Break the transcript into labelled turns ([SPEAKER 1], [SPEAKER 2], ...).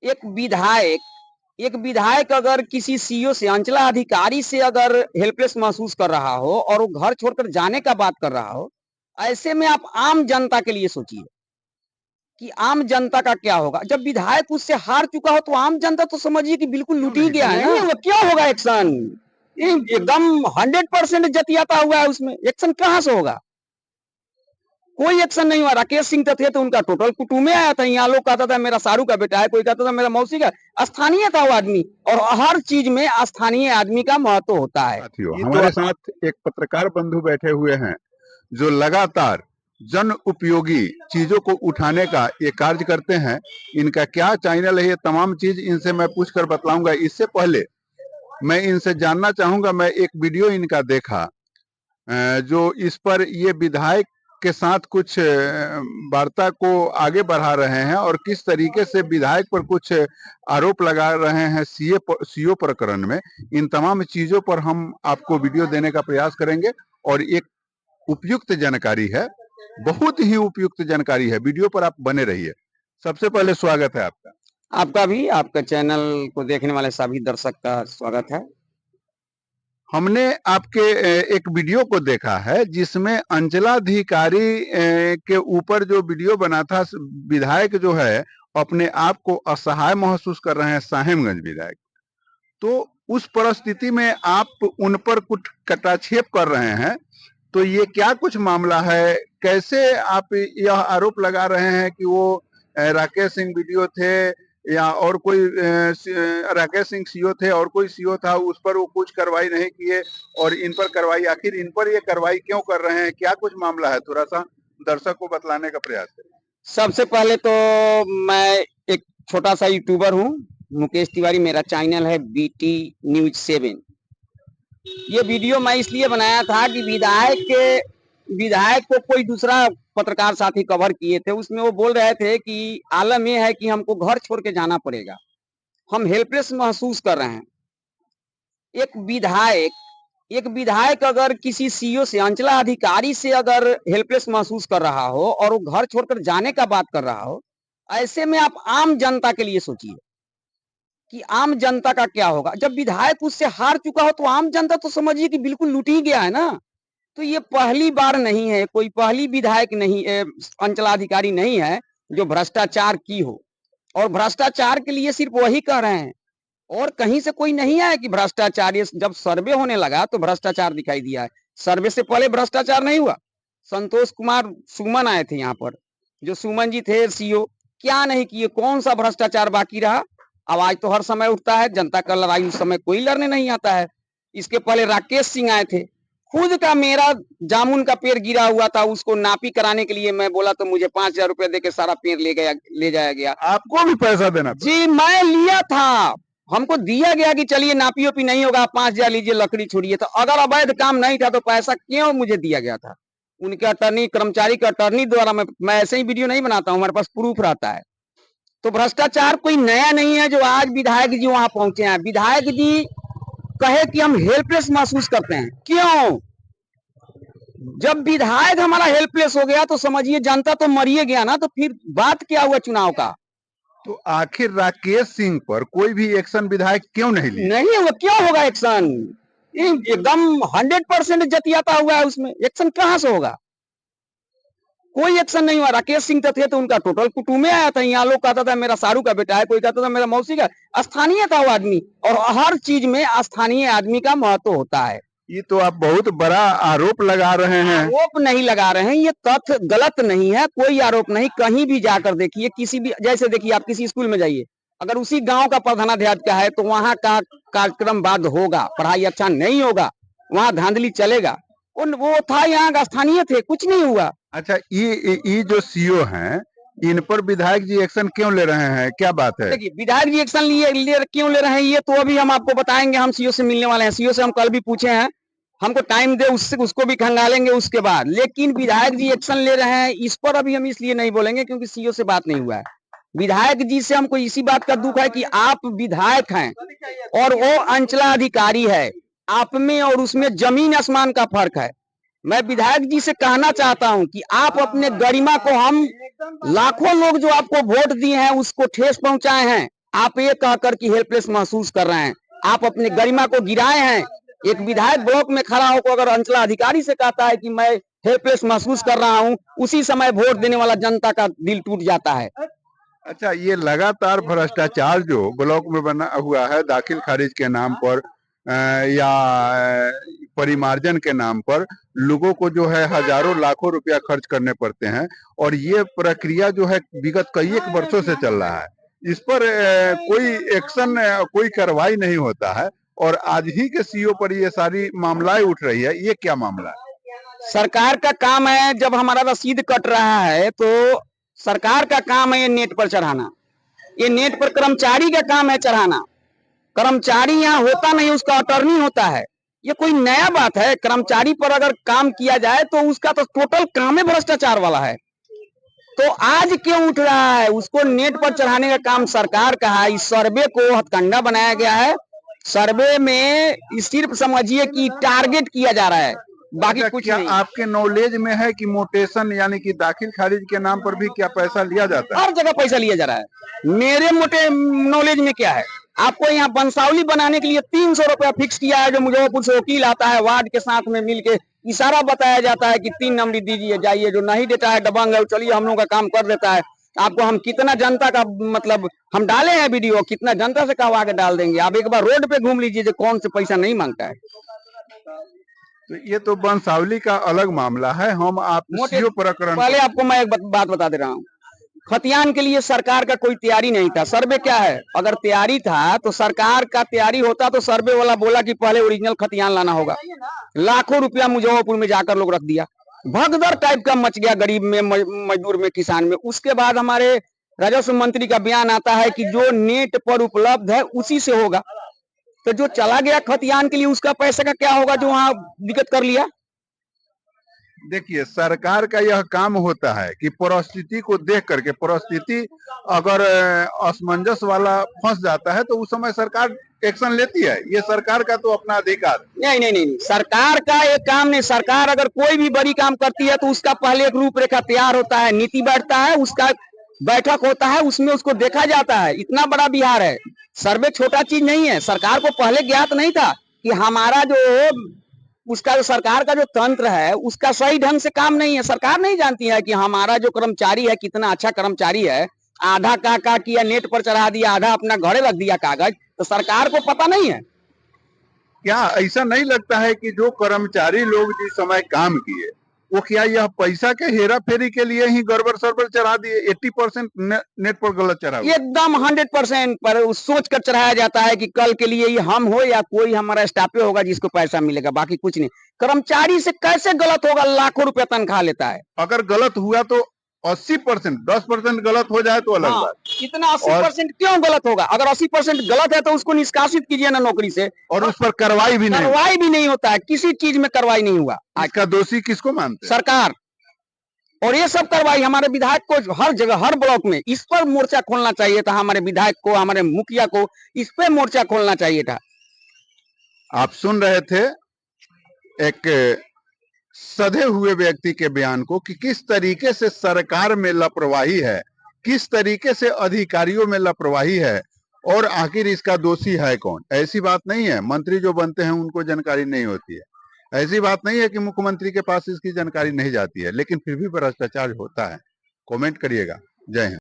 [SPEAKER 1] एक विधायक अगर किसी सीईओ से, अंचलाधिकारी से अगर हेल्पलेस महसूस कर रहा हो और वो घर छोड़कर जाने का बात कर रहा हो, ऐसे में आप आम जनता के लिए सोचिए कि आम जनता का क्या होगा। जब विधायक उससे हार चुका हो तो आम जनता तो समझिए कि बिल्कुल लूट ही गया है ना। वो क्या होगा एक्शन? एकदम 100% जतियाता हुआ है, उसमें एक्शन कहां से होगा? कोई एक्शन नहीं हुआ। राकेश सिंह तो थे तो उनका टोटल कुटुंबे आया था। यहाँ लोग कहता था मेरा सारू का बेटा है, कोई कहता था मेरा मौसी का। स्थानीय था वो आदमी, और हर चीज में स्थानीय आदमी का महत्व होता है।
[SPEAKER 2] हमारे साथ एक पत्रकार बंधु बैठे हुए हैं जो लगातार जन उपयोगी चीजों को उठाने का ये कार्य करते हैं। इनका क्या चैनल है, ये तमाम चीज इनसे मैं पूछकर बतलाऊंगा। इससे पहले मैं इनसे जानना चाहूंगा, मैं एक वीडियो इनका देखा जो इस पर ये विधायक के साथ कुछ वार्ता को आगे बढ़ा रहे हैं और किस तरीके से विधायक पर कुछ आरोप लगा रहे हैं सीओ प्रकरण में। इन तमाम चीजों पर हम आपको वीडियो देने का प्रयास करेंगे और एक उपयुक्त जानकारी है, बहुत ही उपयुक्त जानकारी है। वीडियो पर आप बने रहिए। सबसे पहले स्वागत है आपका।
[SPEAKER 1] आपका भी, आपका चैनल को देखने वाले सभी दर्शक का स्वागत है।
[SPEAKER 2] हमने आपके एक वीडियो को देखा है जिसमें अंचलाधिकारी के ऊपर जो वीडियो बना था, विधायक जो है अपने आप को असहाय महसूस कर रहे हैं, साहेबगंज विधायक। तो उस परिस्थिति में आप उन पर कुछ कटाक्षेप कर रहे हैं, तो ये क्या कुछ मामला है? कैसे आप यह आरोप लगा रहे हैं कि वो राकेश सिंह वीडियो थे या और कोई राकेश सिंह सीओ थे और कोई सीओ था, उस पर वो कुछ कार्रवाई नहीं किए और इन पर कार्रवाई, आखिर इन पर ये कार्रवाई क्यों कर रहे हैं? क्या कुछ मामला है? थोड़ा सा दर्शक को बतलाने का प्रयास करें।
[SPEAKER 1] सबसे पहले तो मैं एक छोटा सा यूट्यूबर हूँ, मुकेश तिवारी, मेरा चैनल है BT News 7। ये वीडियो मैं इसलिए बनाया था कि विधायक को कोई दूसरा पत्रकार साथी कवर किए थे। उसमें वो बोल रहे थे कि आलम यह है कि हमको घर छोड़ के जाना पड़ेगा, हम हेल्पलेस महसूस कर रहे हैं। एक विधायक अगर किसी सीईओ से, अंचलाधिकारी से अगर हेल्पलेस महसूस कर रहा हो और वो घर छोड़कर जाने का बात कर रहा हो, ऐसे में आप आम जनता के लिए सोचिए कि आम जनता का क्या होगा। जब विधायक उससे हार चुका हो तो आम जनता तो समझिए कि बिल्कुल लूट ही गया है ना। तो ये पहली बार नहीं है, कोई पहली विधायक नहीं, अंचलाधिकारी नहीं है जो भ्रष्टाचार की हो, और भ्रष्टाचार के लिए सिर्फ वही कह रहे हैं, और कहीं से कोई नहीं आया कि भ्रष्टाचार। ये जब सर्वे होने लगा तो भ्रष्टाचार दिखाई दिया है। सर्वे से पहले भ्रष्टाचार नहीं हुआ। संतोष कुमार सुमन आए थे यहाँ पर, जो सुमन जी थे सीईओ, क्या नहीं किए, कौन सा भ्रष्टाचार बाकी रहा? आवाज तो हर समय उठता है, जनता का लड़ाई उस समय कोई लड़ने नहीं आता है। इसके पहले राकेश सिंह आए थे, खुद का मेरा जामुन का पेड़ गिरा हुआ था, उसको नापी कराने के लिए मैं बोला तो मुझे 5,000 रुपए देके सारा पेड़ ले जाया गया।
[SPEAKER 2] आपको भी पैसा देना पड़ा?
[SPEAKER 1] जी, मैं लिया था, हमको दिया गया कि चलिए नापी ओपी नहीं होगा, 5,000 लीजिए, लकड़ी छोड़िए। तो अगर अवैध काम नहीं था तो पैसा क्यों मुझे दिया गया था? उनके अटर्नी, कर्मचारी के अटर्नी द्वारा। मैं ऐसे ही वीडियो नहीं बनाता हूँ, हमारे पास प्रूफ रहता है। तो भ्रष्टाचार कोई नया नहीं है जो आज विधायक जी वहां पहुंचे हैं। विधायक जी कहे कि हम हेल्पलेस महसूस करते हैं, क्यों? जब विधायक हमारा हेल्पलेस हो गया तो समझिए जनता तो मरिए गया ना। तो फिर बात क्या हुआ चुनाव का?
[SPEAKER 2] तो आखिर राकेश सिंह पर कोई भी एक्शन विधायक क्यों नहीं लिया?
[SPEAKER 1] नहीं हुआ, क्या होगा एक्शन? एकदम 100% जतियाता हुआ है, उसमें एक्शन कहां से होगा? कोई एक्शन नहीं हुआ। राकेश सिंह तो थे तो उनका टोटल कुटुंबे आया था। यहाँ लोग कहता था मेरा सारू का बेटा है, कोई कहता था मेरा मौसी का। स्थानीय था वो आदमी, और हर चीज में स्थानीय आदमी का महत्व होता है।
[SPEAKER 2] ये तो आप बहुत बड़ा आरोप लगा रहे हैं।
[SPEAKER 1] आरोप नहीं लगा रहे हैं, ये तथ्य गलत नहीं है, कोई आरोप नहीं। कहीं भी जाकर देखिए, किसी भी, जैसे देखिए आप किसी स्कूल में जाइए, अगर उसी गांव का प्रधानाध्यापक है तो वहां का कार्यक्रम बाद होगा, पढ़ाई अच्छा नहीं होगा, वहां धांधली चलेगा। वो था, यहाँ का स्थानीय थे, कुछ नहीं हुआ।
[SPEAKER 2] अच्छा, ये जो सीओ हैं, इन पर विधायक जी एक्शन क्यों ले रहे हैं? क्या बात है?
[SPEAKER 1] देखिए, विधायक जी एक्शन क्यों ले रहे हैं, ये तो अभी हम आपको बताएंगे। हम सीओ से मिलने वाले हैं, सीओ से हम कल भी पूछे हैं, हमको टाइम दे, उसको भी खंगालेंगे उसके बाद। लेकिन विधायक जी एक्शन ले रहे हैं, इस पर अभी हम इसलिए नहीं बोलेंगे क्योंकि सीओ से बात नहीं हुआ है। विधायक जी से हमको इसी बात का दुख है कि आप विधायक हैं और वो अंचलाधिकारी है। आप में और उसमें जमीन आसमान का फर्क है। मैं विधायक जी से कहना चाहता हूं कि आप अपने गरिमा को, हम लाखों लोग जो आपको वोट दिए हैं उसको ठेस पहुंचाए हैं, आप ये कहकर कि हेल्पलेस महसूस कर रहे हैं, आप अपने गरिमा को गिराए हैं। एक विधायक ब्लॉक में खड़ा होकर अगर अंचलाधिकारी से कहता है कि मैं हेल्पलेस महसूस कर रहा हूं, उसी समय वोट देने वाला जनता का दिल टूट जाता है।
[SPEAKER 2] अच्छा, ये लगातार भ्रष्टाचार जो ब्लॉक में बना हुआ है दाखिल खारिज के नाम पर या परिमार्जन के नाम पर, लोगों को जो है हजारों लाखों रुपया खर्च करने पड़ते हैं और ये प्रक्रिया जो है विगत कई एक वर्षों से चल रहा है। इस पर कोई एक्शन, कोई कार्रवाई नहीं होता है और आज ही के सीओ पर ये सारी मामलाएं उठ रही है। ये क्या मामला है?
[SPEAKER 1] सरकार का काम है, जब हमारा रसीद कट रहा है तो सरकार का काम है ये नेट पर चढ़ाना। ये नेट पर कर्मचारी का काम है चढ़ाना। कर्मचारी यहाँ होता नहीं, उसका अटर्नी होता है। ये कोई नया बात है? कर्मचारी पर अगर काम किया जाए तो उसका तो टोटल काम ही भ्रष्टाचार वाला है। तो आज क्यों उठ रहा है? उसको नेट पर चढ़ाने का काम सरकार का है। इस सर्वे को हथकंडा बनाया गया है। सर्वे में सिर्फ समझिए कि टारगेट किया जा रहा है, बाकी
[SPEAKER 2] अच्छा,
[SPEAKER 1] कुछ
[SPEAKER 2] क्या
[SPEAKER 1] नहीं।
[SPEAKER 2] आपके नॉलेज में है कि मोटेशन यानी कि दाखिल खारिज के नाम पर भी क्या पैसा लिया जाता है?
[SPEAKER 1] हर जगह पैसा लिया जा रहा है। मेरे मोटे नॉलेज में क्या है, आपको यहाँ बंसावली बनाने के लिए 300 रुपया फिक्स किया है। जो मुजफ्फरपुर से वकील आता है, वार्ड के साथ में मिलके इशारा बताया जाता है कि 3 नंबरी दीजिए, जाइए। जो नहीं देता है दबंग है, चलिए हम लोग का काम कर देता है। आपको हम कितना जनता का मतलब हम डाले हैं वीडियो, कितना जनता से कहवा के डाल देंगे। आप एक बार रोड पे घूम लीजिए जो कौन से पैसा नहीं मांगता है।
[SPEAKER 2] तो ये तो बंसावली का अलग मामला है। हम आप
[SPEAKER 1] मोटे
[SPEAKER 2] सीओ प्रकरण
[SPEAKER 1] पहले आपको मैं एक बात बता दे रहा हूँ। खतियान के लिए सरकार का कोई तैयारी नहीं था। सर्वे क्या है? अगर तैयारी था तो सरकार का तैयारी होता तो सर्वे वाला बोला कि पहले ओरिजिनल खतियान लाना होगा। लाखों रुपया मुजफ्फरपुर में जाकर लोग रख दिया। भगदड़ टाइप का मच गया, गरीब में, मजदूर में, किसान में। उसके बाद हमारे राजस्व मंत्री का बयान आता है कि जो नेट पर उपलब्ध है उसी से होगा। तो जो चला गया खतियान के लिए उसका पैसे का क्या होगा जो वहां दिक्कत कर लिया?
[SPEAKER 2] देखिए, सरकार का यह काम होता है कि परिस्थिति को देख करके, परिस्थिति अगर असमंजस वाला फंस जाता है तो उस समय सरकार एक्शन लेती है। ये सरकार का तो अपना अधिकार।
[SPEAKER 1] नहीं नहीं नहीं, सरकार का एक काम नहीं। सरकार अगर कोई भी बड़ी काम करती है तो उसका पहले एक रूपरेखा तैयार होता है, नीति बैठता है, उसका बैठक होता है, उसमें उसको देखा जाता है। इतना बड़ा बिहार है, सर्वे छोटा चीज नहीं है। सरकार को पहले ज्ञात नहीं था कि हमारा जो उसका जो सरकार का जो तंत्र है उसका सही ढंग से काम नहीं है। सरकार नहीं जानती है कि हमारा जो कर्मचारी है कितना अच्छा कर्मचारी है। आधा का किया नेट पर चढ़ा दिया, आधा अपना घरे रख दिया कागज। तो सरकार को पता नहीं है।
[SPEAKER 2] क्या ऐसा नहीं लगता है कि जो कर्मचारी लोग जिस समय काम किए वो क्या यह पैसा के हेरा फेरी के लिए ही गड़बड़ सरबड़ चढ़ा दिए? 80% नेट पर गलत चढ़ा हुआ।
[SPEAKER 1] एकदम 100% पर सोच कर चढ़ाया जाता है कि कल के लिए ये हम हो या कोई हमारा स्टाफे होगा जिसको पैसा मिलेगा, बाकी कुछ नहीं। कर्मचारी से कैसे गलत होगा? लाखों रुपया तनख्वाह लेता है।
[SPEAKER 2] अगर गलत हुआ तो 80%, 10% गलत हो जाए तो अलग
[SPEAKER 1] हाँ,
[SPEAKER 2] बात।
[SPEAKER 1] कितना
[SPEAKER 2] और
[SPEAKER 1] 80% क्यों गलत होगा? अगर 80% गलत है तो उसको निष्कासित कीजिए ना नौकरी से।
[SPEAKER 2] और उस पर कार्रवाई भी नहीं।
[SPEAKER 1] कार्रवाई भी नहीं होता है, किसी चीज में कार्रवाई नहीं हुआ।
[SPEAKER 2] इसका दोषी किसको मानते हैं?
[SPEAKER 1] सरकार। और ये सब कार्रवाई हमारे विधायक को हर जगह, हर ब्लॉक में इस पर मोर्चा खोलना चाहिए था। हमारे विधायक को, हमारे मुखिया को इस पे मोर्चा खोलना चाहिए था।
[SPEAKER 2] आप सुन रहे थे एक सधे हुए व्यक्ति के बयान को कि किस तरीके से सरकार में लापरवाही है, किस तरीके से अधिकारियों में लापरवाही है और आखिर इसका दोषी है कौन। ऐसी बात नहीं है मंत्री जो बनते हैं उनको जानकारी नहीं होती है, ऐसी बात नहीं है कि मुख्यमंत्री के पास इसकी जानकारी नहीं जाती है, लेकिन फिर भी भ्रष्टाचार होता है। कमेंट करिएगा। जय हिंद।